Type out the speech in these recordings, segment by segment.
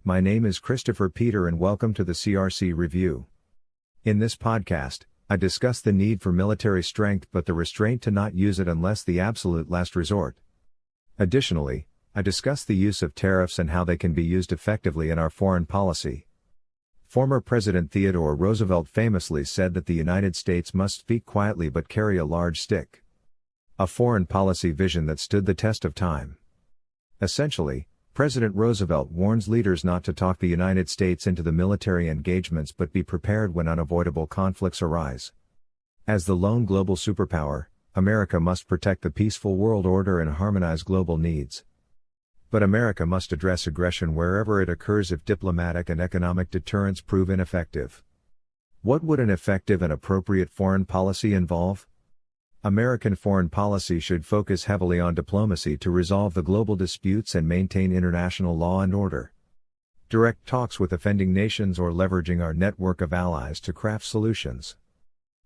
My name is Christopher Peter and welcome to the CRC Review. In this podcast, I discuss the need for military strength but the restraint to not use it unless the absolute last resort. Additionally, I discuss the use of tariffs and how they can be used effectively in our foreign policy. Former President Theodore Roosevelt famously said that the United States must speak quietly but carry a large stick. A foreign policy vision that stood the test of time. Essentially, President Roosevelt warns leaders not to talk the United States into the military engagements but be prepared when unavoidable conflicts arise. As the lone global superpower, America must protect the peaceful world order and harmonize global needs. But America must address aggression wherever it occurs if diplomatic and economic deterrents prove ineffective. What would an effective and appropriate foreign policy involve? American foreign policy should focus heavily on diplomacy to resolve the global disputes and maintain international law and order. Direct talks with offending nations or leveraging our network of allies to craft solutions.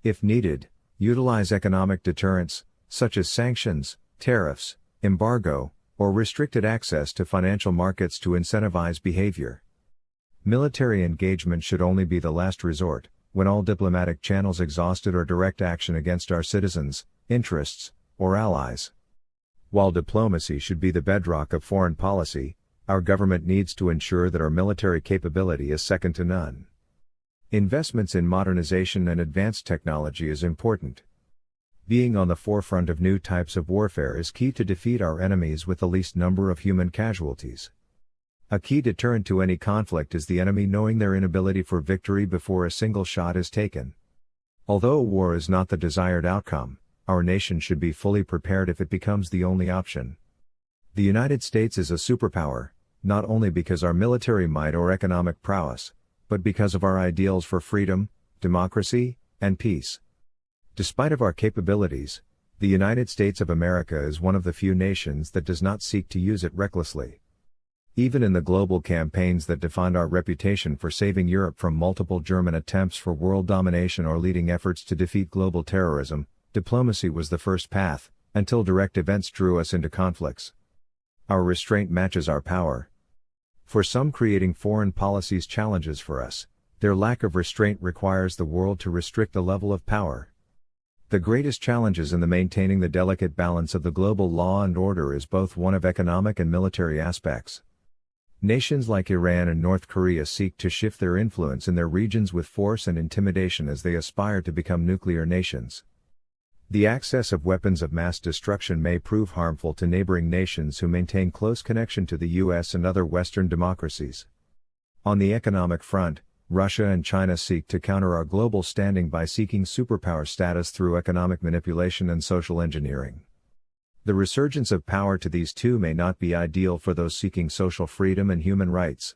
If needed, utilize economic deterrents, such as sanctions, tariffs, embargo, or restricted access to financial markets to incentivize behavior. Military engagement should only be the last resort, when all diplomatic channels exhausted or direct action against our citizens, interests, or allies. While diplomacy should be the bedrock of foreign policy, our government needs to ensure that our military capability is second to none. Investments in modernization and advanced technology is important. Being on the forefront of new types of warfare is key to defeat our enemies with the least number of human casualties. A key deterrent to any conflict is the enemy knowing their inability for victory before a single shot is taken. Although a war is not the desired outcome, our nation should be fully prepared if it becomes the only option. The United States is a superpower, not only because our military might or economic prowess, but because of our ideals for freedom, democracy, and peace. Despite of our capabilities, the United States of America is one of the few nations that does not seek to use it recklessly. Even in the global campaigns that defined our reputation for saving Europe from multiple German attempts for world domination or leading efforts to defeat global terrorism, diplomacy was the first path, until direct events drew us into conflicts. Our restraint matches our power. For some, creating foreign policies challenges for us, their lack of restraint requires the world to restrict the level of power. The greatest challenges in the maintaining the delicate balance of the global law and order is both one of economic and military aspects. Nations like Iran and North Korea seek to shift their influence in their regions with force and intimidation as they aspire to become nuclear nations. The access of weapons of mass destruction may prove harmful to neighboring nations who maintain close connection to the US and other Western democracies. On the economic front, Russia and China seek to counter our global standing by seeking superpower status through economic manipulation and social engineering. The resurgence of power to these two may not be ideal for those seeking social freedom and human rights.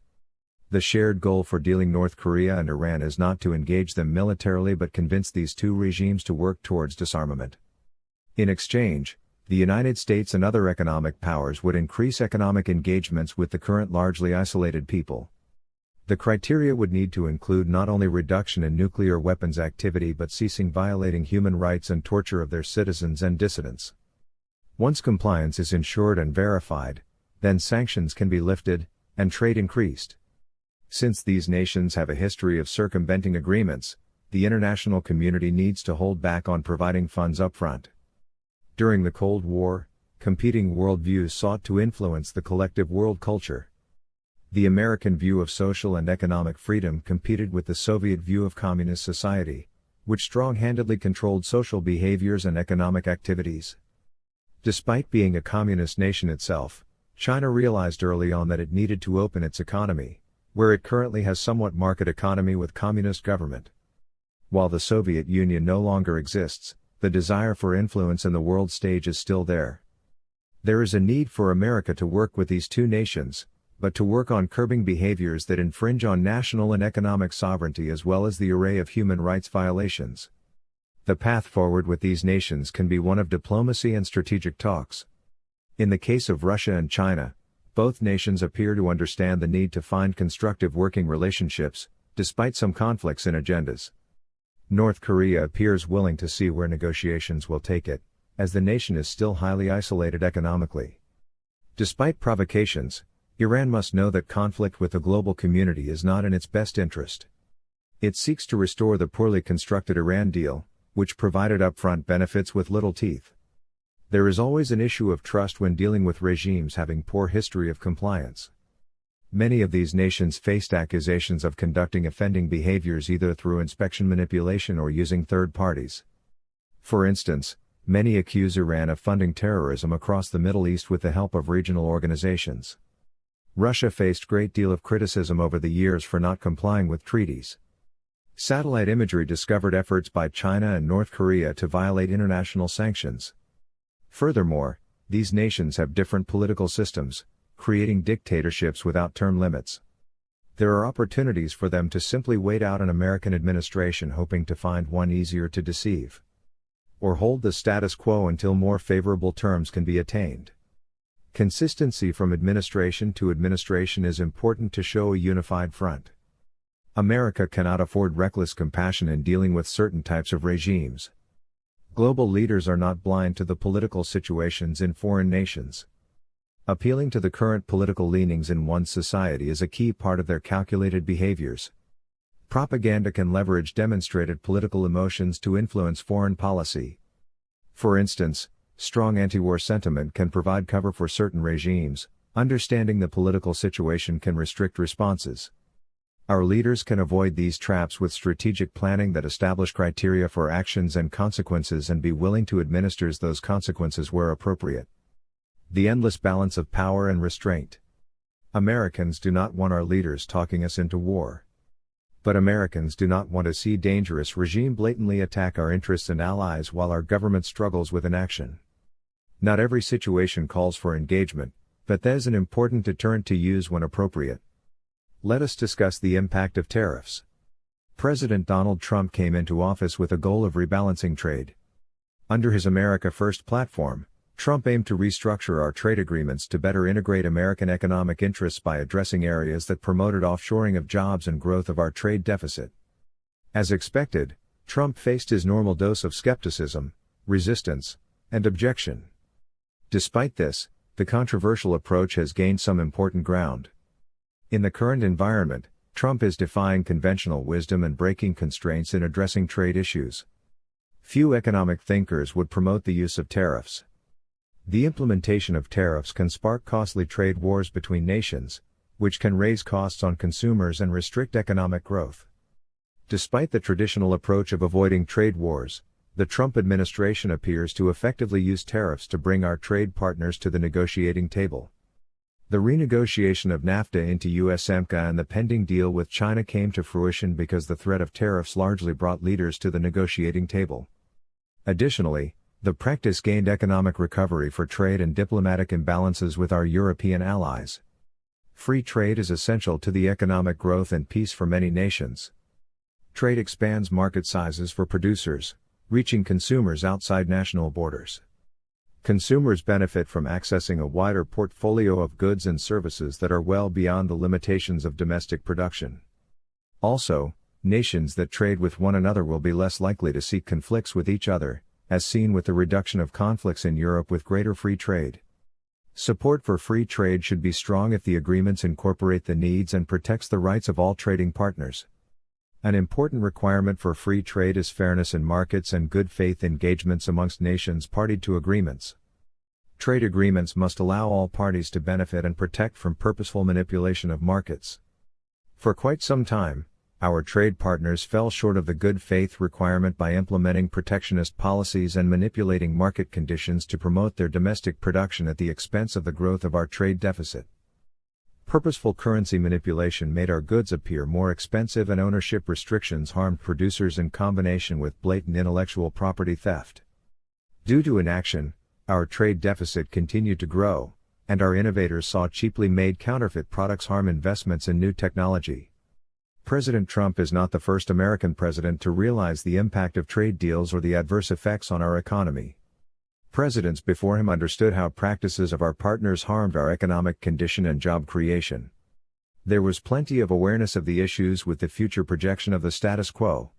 The shared goal for dealing North Korea and Iran is not to engage them militarily but convince these two regimes to work towards disarmament. In exchange, the United States and other economic powers would increase economic engagements with the current largely isolated people. The criteria would need to include not only reduction in nuclear weapons activity but ceasing violating human rights and torture of their citizens and dissidents. Once compliance is ensured and verified, then sanctions can be lifted, and trade increased. Since these nations have a history of circumventing agreements, the international community needs to hold back on providing funds upfront. During the Cold War, competing worldviews sought to influence the collective world culture. The American view of social and economic freedom competed with the Soviet view of communist society, which strong-handedly controlled social behaviors and economic activities. Despite being a communist nation itself, China realized early on that it needed to open its economy, where it currently has somewhat market economy with communist government. While the Soviet Union no longer exists, the desire for influence in the world stage is still there. There is a need for America to work with these two nations, but to work on curbing behaviors that infringe on national and economic sovereignty as well as the array of human rights violations. The path forward with these nations can be one of diplomacy and strategic talks. In the case of Russia and China, both nations appear to understand the need to find constructive working relationships, despite some conflicts in agendas. North Korea appears willing to see where negotiations will take it, as the nation is still highly isolated economically. Despite provocations, Iran must know that conflict with the global community is not in its best interest. It seeks to restore the poorly constructed Iran deal, which provided upfront benefits with little teeth. There is always an issue of trust when dealing with regimes having poor history of compliance. Many of these nations faced accusations of conducting offending behaviors either through inspection manipulation or using third parties. For instance, many accuse Iran of funding terrorism across the Middle East with the help of regional organizations. Russia faced great deal of criticism over the years for not complying with treaties. Satellite imagery discovered efforts by China and North Korea to violate international sanctions. Furthermore, these nations have different political systems, creating dictatorships without term limits. There are opportunities for them to simply wait out an American administration hoping to find one easier to deceive. Or hold the status quo until more favorable terms can be attained. Consistency from administration to administration is important to show a unified front. America cannot afford reckless compassion in dealing with certain types of regimes. Global leaders are not blind to the political situations in foreign nations. Appealing to the current political leanings in one's society is a key part of their calculated behaviors. Propaganda can leverage demonstrated political emotions to influence foreign policy. For instance, strong anti-war sentiment can provide cover for certain regimes. Understanding the political situation can restrict responses. Our leaders can avoid these traps with strategic planning that establish criteria for actions and consequences and be willing to administer those consequences where appropriate. The endless balance of power and restraint. Americans do not want our leaders talking us into war. But Americans do not want to see dangerous regime blatantly attack our interests and allies while our government struggles with inaction. Not every situation calls for engagement, but that is an important deterrent to use when appropriate. Let us discuss the impact of tariffs. President Donald Trump came into office with a goal of rebalancing trade. Under his America First platform, Trump aimed to restructure our trade agreements to better integrate American economic interests by addressing areas that promoted offshoring of jobs and growth of our trade deficit. As expected, Trump faced his normal dose of skepticism, resistance, and objection. Despite this, the controversial approach has gained some important ground. In the current environment, Trump is defying conventional wisdom and breaking constraints in addressing trade issues. Few economic thinkers would promote the use of tariffs. The implementation of tariffs can spark costly trade wars between nations, which can raise costs on consumers and restrict economic growth. Despite the traditional approach of avoiding trade wars, the Trump administration appears to effectively use tariffs to bring our trade partners to the negotiating table. The renegotiation of NAFTA into USMCA and the pending deal with China came to fruition because the threat of tariffs largely brought leaders to the negotiating table. Additionally, the practice gained economic recovery for trade and diplomatic imbalances with our European allies. Free trade is essential to the economic growth and peace for many nations. Trade expands market sizes for producers, reaching consumers outside national borders. Consumers benefit from accessing a wider portfolio of goods and services that are well beyond the limitations of domestic production. Also, nations that trade with one another will be less likely to seek conflicts with each other, as seen with the reduction of conflicts in Europe with greater free trade. Support for free trade should be strong if the agreements incorporate the needs and protects the rights of all trading partners. An important requirement for free trade is fairness in markets and good faith engagements amongst nations party to agreements. Trade agreements must allow all parties to benefit and protect from purposeful manipulation of markets. For quite some time, our trade partners fell short of the good faith requirement by implementing protectionist policies and manipulating market conditions to promote their domestic production at the expense of the growth of our trade deficit. Purposeful currency manipulation made our goods appear more expensive and ownership restrictions harmed producers in combination with blatant intellectual property theft. Due to inaction, our trade deficit continued to grow, and our innovators saw cheaply made counterfeit products harm investments in new technology. President Trump is not the first American president to realize the impact of trade deals or the adverse effects on our economy. Presidents before him understood how practices of our partners harmed our economic condition and job creation. There was plenty of awareness of the issues with the future projection of the status quo.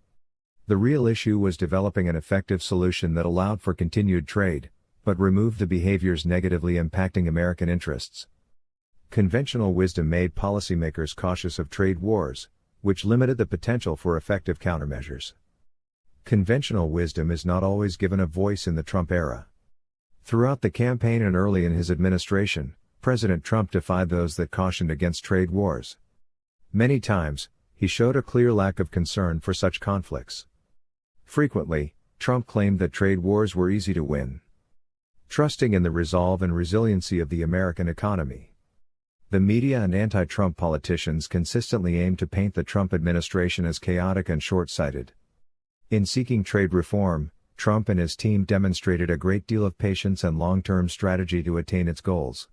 The real issue was developing an effective solution that allowed for continued trade, but removed the behaviors negatively impacting American interests. Conventional wisdom made policymakers cautious of trade wars, which limited the potential for effective countermeasures. Conventional wisdom is not always given a voice in the Trump era. Throughout the campaign and early in his administration, President Trump defied those that cautioned against trade wars. Many times, he showed a clear lack of concern for such conflicts. Frequently, Trump claimed that trade wars were easy to win, trusting in the resolve and resiliency of the American economy. The media and anti-Trump politicians consistently aim to paint the Trump administration as chaotic and short-sighted. In seeking trade reform, Trump and his team demonstrated a great deal of patience and long-term strategy to attain its goals.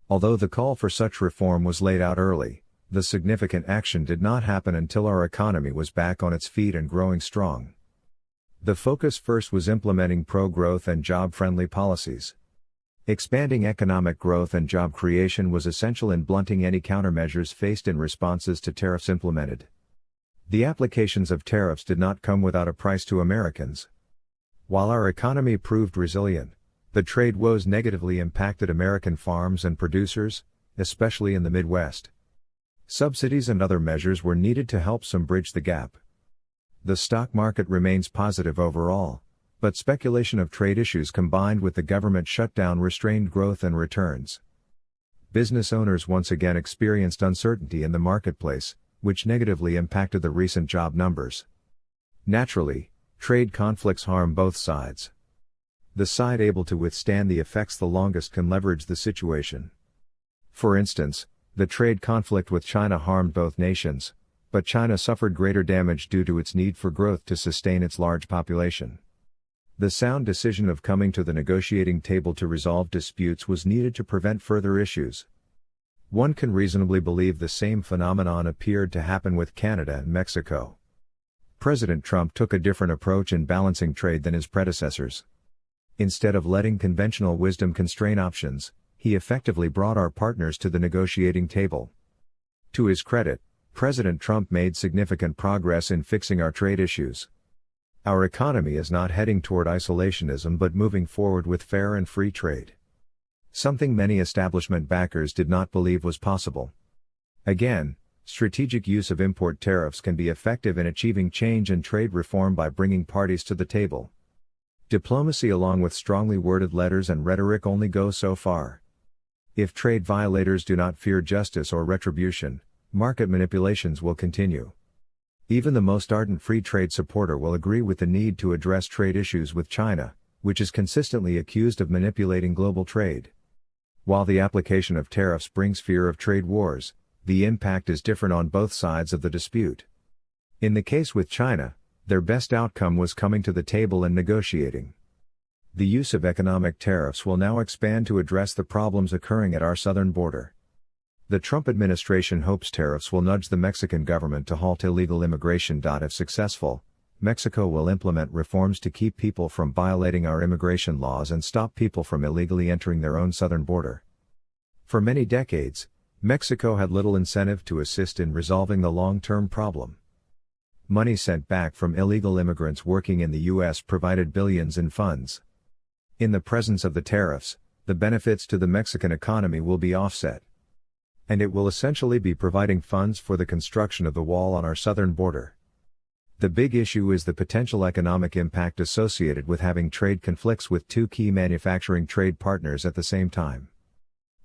Although the call for such reform was laid out early, the significant action did not happen until our economy was back on its feet and growing strong. The focus first was implementing pro-growth and job-friendly policies. Expanding economic growth and job creation was essential in blunting any countermeasures faced in responses to tariffs implemented. The applications of tariffs did not come without a price to Americans. While our economy proved resilient, the trade woes negatively impacted American farms and producers, especially in the Midwest. Subsidies and other measures were needed to help some bridge the gap. The stock market remains positive overall, but speculation of trade issues combined with the government shutdown restrained growth and returns. Business owners once again experienced uncertainty in the marketplace, which negatively impacted the recent job numbers. Naturally, trade conflicts harm both sides. The side able to withstand the effects the longest can leverage the situation. For instance, the trade conflict with China harmed both nations, but China suffered greater damage due to its need for growth to sustain its large population. The sound decision of coming to the negotiating table to resolve disputes was needed to prevent further issues. One can reasonably believe the same phenomenon appeared to happen with Canada and Mexico. President Trump took a different approach in balancing trade than his predecessors. Instead of letting conventional wisdom constrain options, he effectively brought our partners to the negotiating table. To his credit, President Trump made significant progress in fixing our trade issues. Our economy is not heading toward isolationism but moving forward with fair and free trade. Something many establishment backers did not believe was possible. Again, strategic use of import tariffs can be effective in achieving change and trade reform by bringing parties to the table. Diplomacy along with strongly worded letters and rhetoric only go so far. If trade violators do not fear justice or retribution, market manipulations will continue. Even the most ardent free trade supporter will agree with the need to address trade issues with China, which is consistently accused of manipulating global trade. While the application of tariffs brings fear of trade wars, the impact is different on both sides of the dispute. In the case with China, their best outcome was coming to the table and negotiating. The use of economic tariffs will now expand to address the problems occurring at our southern border. The Trump administration hopes tariffs will nudge the Mexican government to halt illegal immigration. If successful, Mexico will implement reforms to keep people from violating our immigration laws and stop people from illegally entering their own southern border. For many decades, Mexico had little incentive to assist in resolving the long-term problem. Money sent back from illegal immigrants working in the U.S. provided billions in funds. In the presence of the tariffs, the benefits to the Mexican economy will be offset. And it will essentially be providing funds for the construction of the wall on our southern border. The big issue is the potential economic impact associated with having trade conflicts with two key manufacturing trade partners at the same time.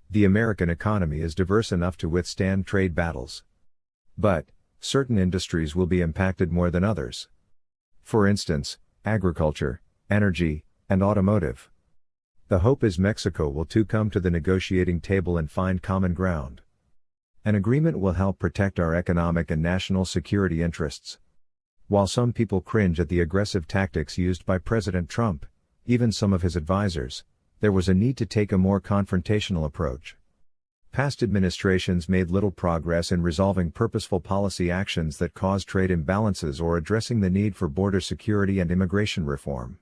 The American economy is diverse enough to withstand trade battles. But, certain industries will be impacted more than others. For instance, agriculture, energy, and automotive. The hope is Mexico will too come to the negotiating table and find common ground. An agreement will help protect our economic and national security interests. While some people cringe at the aggressive tactics used by President Trump, even some of his advisors, there was a need to take a more confrontational approach. Past administrations made little progress in resolving purposeful policy actions that caused trade imbalances or addressing the need for border security and immigration reform.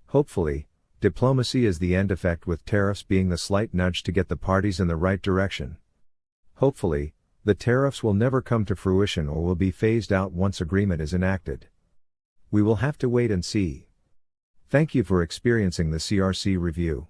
Hopefully, diplomacy is the end effect, with tariffs being the slight nudge to get the parties in the right direction. Hopefully, the tariffs will never come to fruition or will be phased out once agreement is enacted. We will have to wait and see. Thank you for experiencing the CRC review.